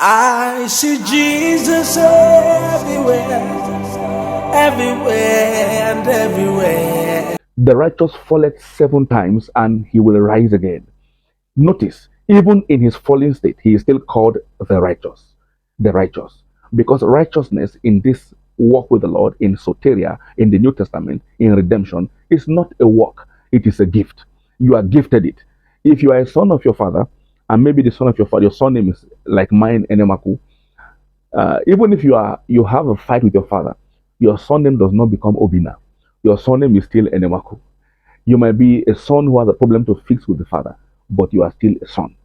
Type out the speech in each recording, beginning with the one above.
I see Jesus everywhere, everywhere and everywhere. The righteous falleth 7 times and he will rise again. Notice, even in his fallen state, he is still called the righteous. The righteous. Because righteousness in this walk with the Lord, in soteria, in the New Testament, in redemption, is not a work, it is a gift. You are gifted it. If you are a son of your father, and maybe the son of your father, your son name is like mine, Enemaku, even if you have a fight with your father, your surname does not become Obina. Your surname is still Enemaku. You might be a son who has a problem to fix with the father, but you are still a son.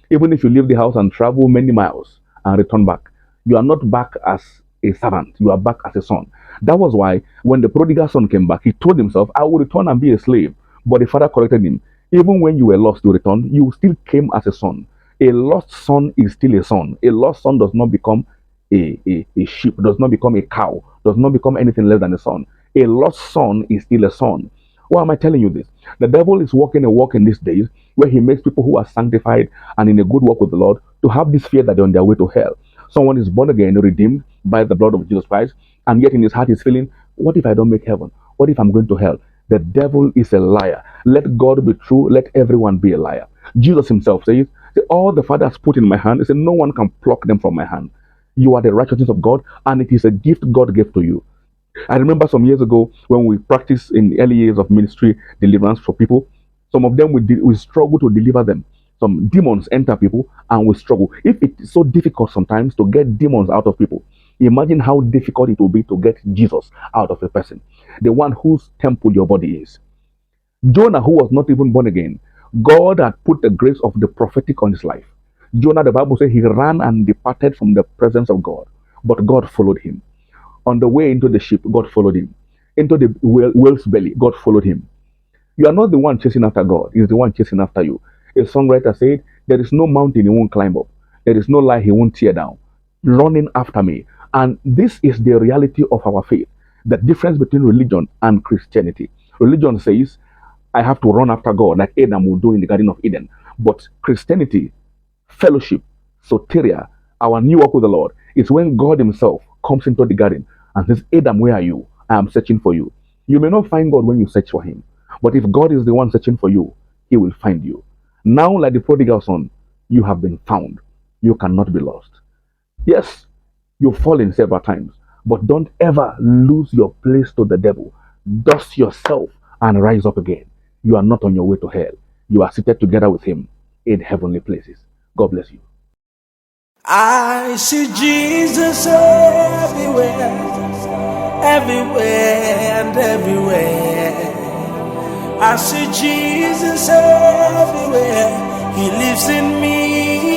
Even if you leave the house and travel many miles and return back, you are not back as a servant, you are back as a son. That was why when the prodigal son came back, he told himself, I will return and be a slave. But the father corrected him. Even when you were lost to return, you still came as a son. A lost son is still a son. A lost son does not become a sheep, does not become a cow, does not become anything less than a son. A lost son is still a son. Why am I telling you this? The devil is walking a walk in these days where he makes people who are sanctified and in a good walk with the Lord to have this fear that they're on their way to hell. Someone is born again, redeemed by the blood of Jesus Christ, and yet in his heart he's feeling, what if I don't make heaven? What if I'm going to hell? The devil is a liar. Let God be true. Let everyone be a liar. Jesus himself says, all the Father has put in my hand, he said, no one can pluck them from my hand. You are the righteousness of God, and it is a gift God gave to you. I remember some years ago when we practiced in the early years of ministry deliverance for people. Some of them we struggle to deliver them. Some demons enter people and we struggle. If it's so difficult sometimes to get demons out of people, imagine how difficult it will be to get Jesus out of a person, the one whose temple your body is. Jonah, who was not even born again, God had put the grace of the prophetic on his life. Jonah, the Bible says he ran and departed from the presence of God, but God followed him. On the way into the ship, God followed him. Into the whale's belly, God followed him. You are not the one chasing after God, He's the one chasing after you. A songwriter said, there is no mountain he won't climb up, there is no lie he won't tear down. Running after me. And this is the reality of our faith. The difference between religion and Christianity. Religion says, I have to run after God like Adam would do in the Garden of Eden. But Christianity, fellowship, soteria, our new walk with the Lord, is when God himself comes into the garden and says, Adam, where are you? I am searching for you. You may not find God when you search for him. But if God is the one searching for you, he will find you. Now, like the prodigal son, you have been found. You cannot be lost. Yes, you've fallen several times, but don't ever lose your place to the devil. Dust yourself and rise up again. You are not on your way to hell. You are seated together with him in heavenly places. God bless you. I see Jesus everywhere, everywhere and everywhere. I see Jesus everywhere. He lives in me.